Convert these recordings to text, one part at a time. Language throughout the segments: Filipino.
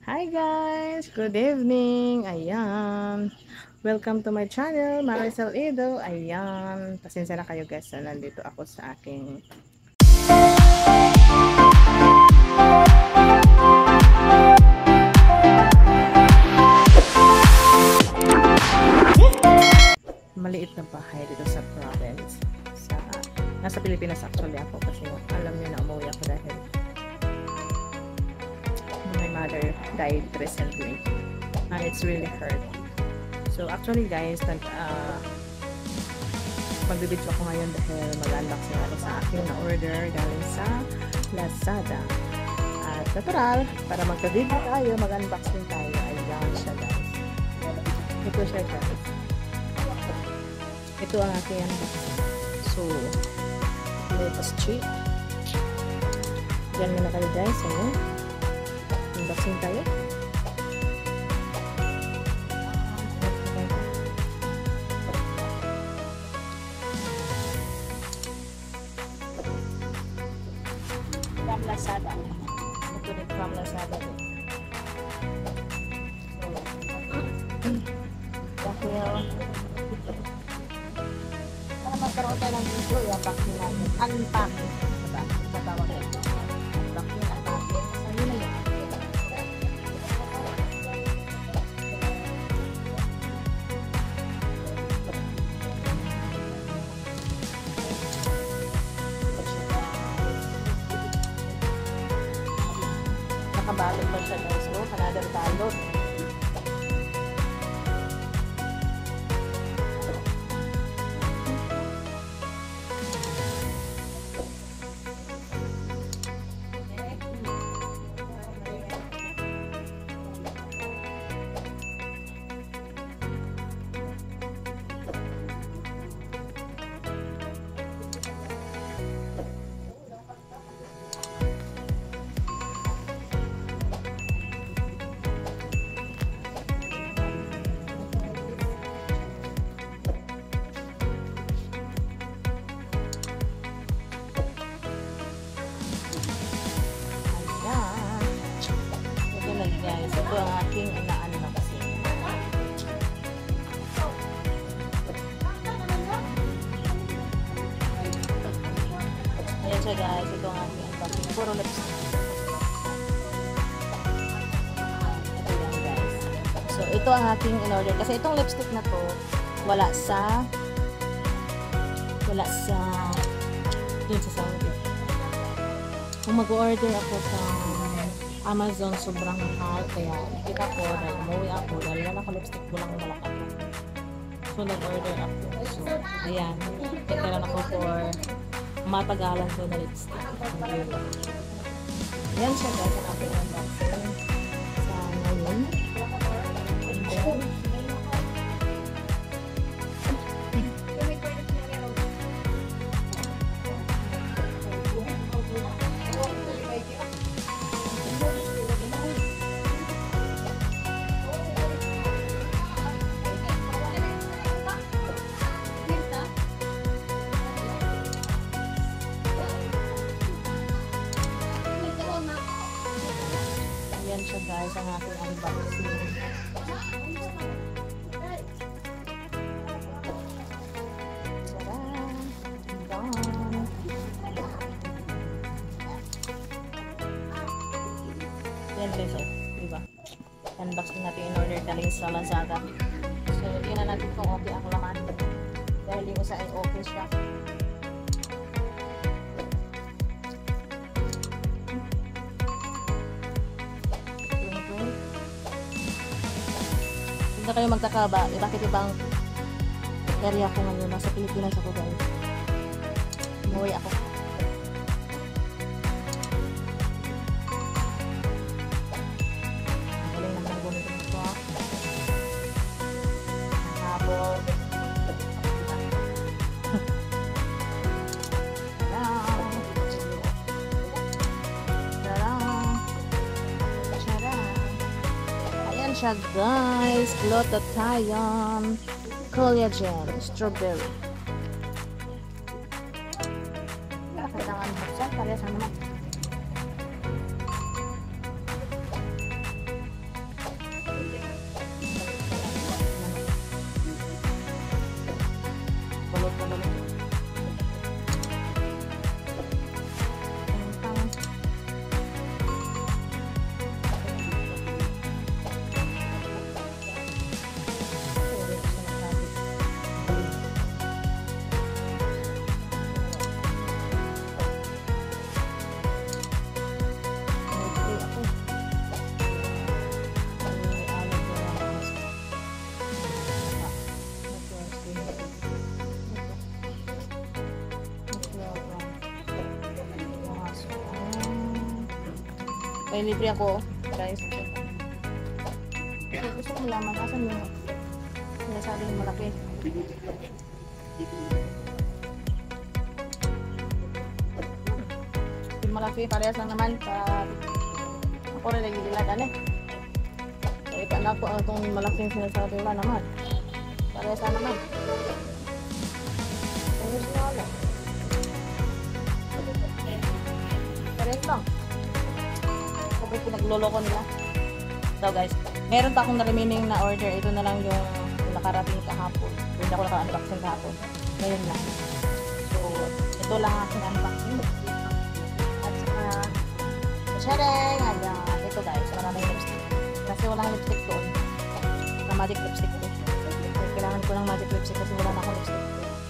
Hi guys! Good evening! Ayan. Welcome to my channel, Maricel Edo. Ayan. Pasensya na kayo guys na nandito ako sa aking maliit na bahay dito sa province. Nasa Pilipinas actually ako kasi alam niyo na umuwi ako dahil my mother died recently and it's really hurt. So actually guys, magbibidyo ako ngayon dahil mag-unboxing ako sa aking na-order galing sa Lazada. At natural, para magka-video tayo, mag-unboxing tayo. Ayan siya guys. Ito siya guys. Ito ang aking unboxing. So, let us check. Diyan muna kayo guys. Ayan. Unboxing tayo. From Lazada. Ito rin from Lazada din. Dahil para magkaroon tayo ng video, i-unboxing natin. Unpacking. Diba? Matawag na ito. Unboxing, unpacking. So, yun na yun. Nakabalot pa siya guys, no? Kanadang balot. Guys, ito ang aking inaano na kasi. Ayan siya guys, ito ang aking unboxing. Puro lipstick. Ito yan guys. So, ito ang aking in-order. Kasi itong lipstick na to, wala sa dun sa Saudi. Kung mag-order ako sa Amazon, sobrang mahal, kaya nakita ko na umuwi ako dahil wala ko lipstick, walang malaki ako. So nag-order ako. So ayan, nagkaroon ako for matagalan ko na lipstick. Ayan siya guys, ang aking unboxing sa ngayon. Ayan siya guys, ang aking unboxing. Ayan guys, diba? Unboxing natin in order galing sa Lazada. So, tingnan natin kung okay ang laman. Dahil yung isa ay okay siya. Hindi kayo magtaka ba? Bakit ibang area ko ngayon? Nasa Pilipinas ako guys. Umuwi ako. Galing naman gumito ito. Habol. Siya guys, glutathione collagen strawberry. Kailangan buksan, pala sa naman. May libre ako, guys. Gusto ko malaman, asan yung sinasabi yung malaki? Yung malaki, parehas lang naman. Ako rin nagigilagan eh. So, ipa na ako itong malaking sinasabi wala naman. Parehas lang naman. Parehas na wala. Parehas lang. Kapag pinagloloko nila. So guys, meron pa akong na-remaining na order. Ito na lang yung nakarating kahapon. Hindi ako naka-unboxing kahapon. Ngayon lang. So, ito lang aking unboxing. At saka, sharing! Ayan, ito guys, maraming lipstick. Kasi walang lipstick doon. Na magic lipstick ko. So, kailangan ko ng magic lipstick kasi wala na akong lipstick.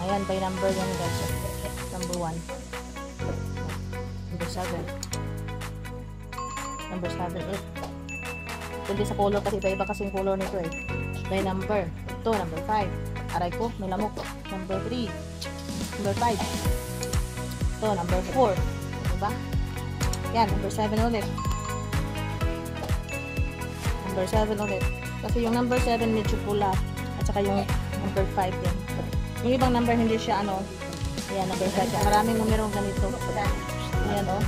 Ayan, by number yan guys. Number 1. Number 7. Number 7, 8. Hindi sa color kasi iba-iba kasing color nito eh. By number. Ito, number 5. Aray ko, may lamok. Number 3. Number 5. Ito, number 4. Diba? Yan, number 7 ulit. Number 7 ulit. Kasi yung number 7 medyo pula. At saka yung number 5 yan. Yung ibang number hindi siya ano. Ayan, number 5. Maraming numerong ganito. Ayan o.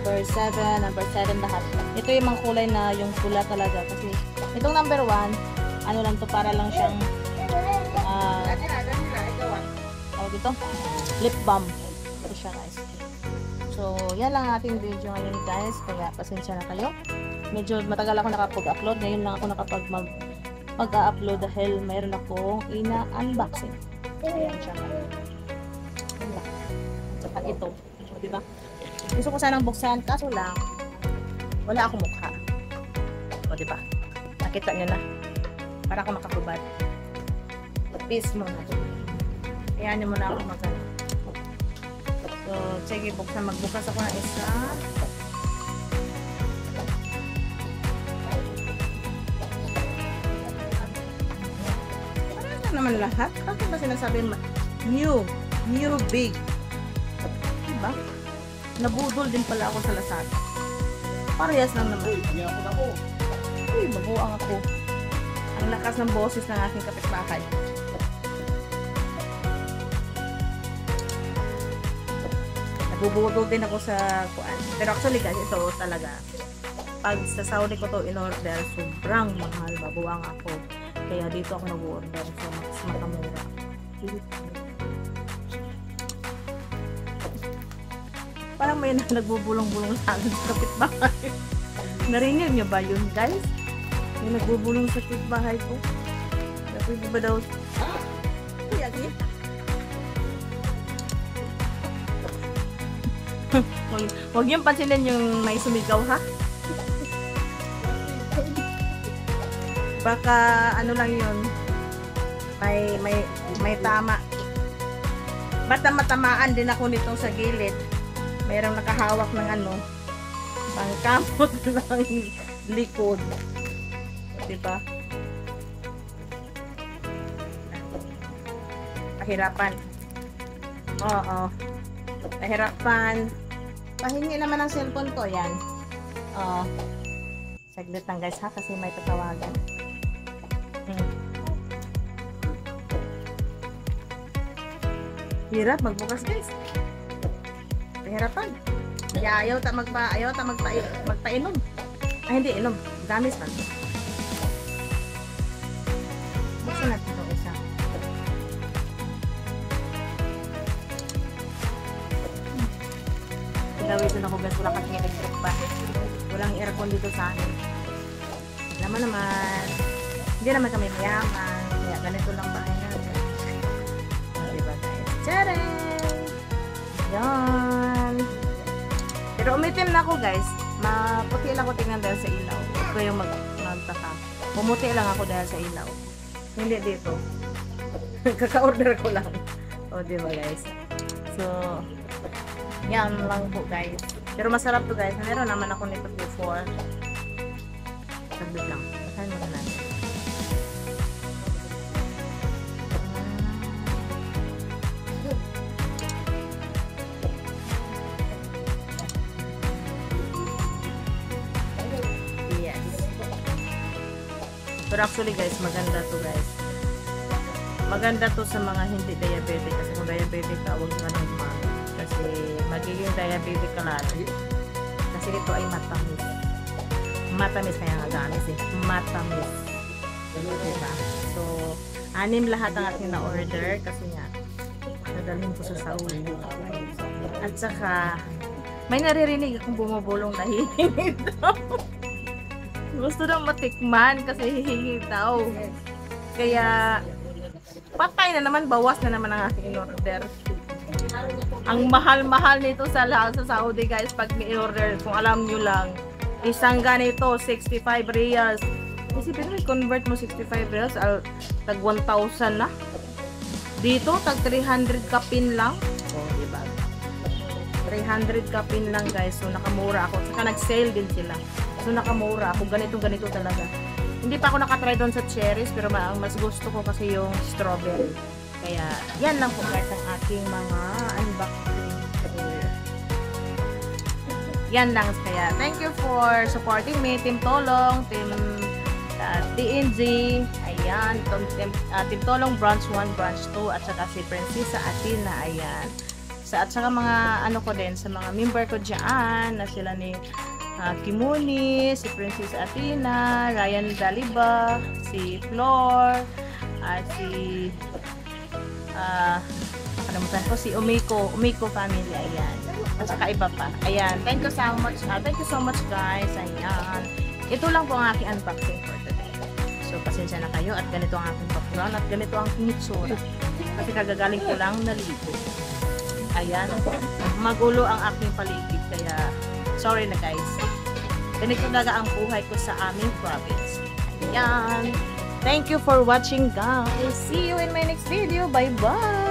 Number 7, number 7 lahat. Ito yung mga kulay na yung pula talaga. Kasi itong number 1, ano lang to, para lang siyang tawag ito, lip balm. Ito siya guys. So, yan lang ating video ngayon guys. Kaya pasensya na kayo. Medyo matagal ako nakapag-upload. Ngayon lang ako mag-upload dahil mayroon akong ina-unboxing. Ayan siya. Saka ito. O, diba? Gusto ko sanang buksan, kaso lang wala akong mukha. O, diba? Nakita nyo na. Para ako makakubad. Peace mo na. Kaya nyo muna ako magano. So, sige, magbukas ako ng isa. Parang lang naman lahat. Bakit ba sinasabi new big? Diba? Nabudol din pala ako sa Lazada. Parehas lang naman. Uy, mabuang ako. Ang lakas ng boses ng aking kapitbahay. Nabubudol din ako sa kuan. Pero actually guys, ito talaga. Pag sa Saudi ko to in-order, sobrang mahal. Mabuang ako. Kaya dito ako nag-order. So, mas makamura. Parang may nagbubulong-bulong sa akin sa kapitbahay. Narinig niyo ba yun, guys? May nagbubulong sa kapitbahay ko. Pwede ba daw? Huwag niyong pansinin yung may sumigaw, ha? Baka ano lang yun. May tama. Basta matamaan din ako nitong sa gilid. Mayroong nakahawak ng ano, pangkamot ng likod. Diba? Pahirapan. Oo. Pahirapan. Pahingi naman ang cellphone ko. Yan. Oo. Saglit lang guys ha, kasi may tatawagan. Hirap magbukas guys. Hirapan. Ayaw ta magpainom. Ay hindi inom. Gamis man. Buksan natin itong isa. Gawin ako guys, wala kasing electric ba? Walang aircon dito sa amin. Naman, hindi naman kami mayaman. Kaya ganito lang bahay namin. Diba guys? Tcharam! Yan. Pero umitim na ako guys. Maputi lang ako tingnan dahil sa ilaw. Huwag ko yung magtaka. Pumuti lang ako dahil sa ilaw. Hindi dito. Kaka-order ko lang. O diba guys. So, yan lang po guys. Pero masarap to guys. Meron naman ako nito before. Saglit lang. Basahin mo na natin. Pero actually guys, maganda to guys. Maganda to sa mga hindi diabetic. Kasi kung diabetic ka, huwag ka nang umamit. Kasi magiging diabetic ka lalo. Kasi ito ay matamis. Matamis kaya nga gamis eh. Matamis. Diba? So, 6 lahat ang aking na-order. Kasi nga, nadalhin ko sa Saudi. At saka, may naririnig akong bumubulong na hihingi daw. Gusto nang matikman kasi hihingi daw. Kaya, patay na naman, bawas na naman ang aking in-order. Ang mahal-mahal nito sa Saudi guys pag i-order. Kung alam nyo lang, isang ganito, 65 riyals. Isipin mo, i-convert mo 65 riyals, tag 1,000 na. Dito, tag 300 kapin lang. O, diba? 300 kapin lang guys. So, nakamura ako. Saka nag-sale din sila. So, nakamura ako. Ganito talaga. Hindi pa ako nakatry doon sa cherries. Pero mas gusto ko kasi yung strawberry. Kaya, yan lang po guys ang aking mga unboxing. Yan lang. Kaya, thank you for supporting me. Team Tolong, Team TNG. Ayan. Team Tolong Branch 1, Branch 2. At saka si Princesa Athena. Ayan. At saka mga ano ko din sa mga member ko dyan na sila ni Kimuni, si Princess Athena, Ryan Daliba, si Flor, at si nakalimutan ko si Umiko family. Ayan, at saka iba pa. Ayan, thank you so much guys. Ayan, ito lang po ang aking unboxing for today. So pasensya na kayo at ganito ang aking background at ganito ang itsura kasi kagagaling ko lang naligo. Ayan, magulo ang aking paligid kaya sorry na guys. Ganito talaga ang buhay ko sa aming province. Ayan. Thank you for watching guys. See you in my next video. Bye bye.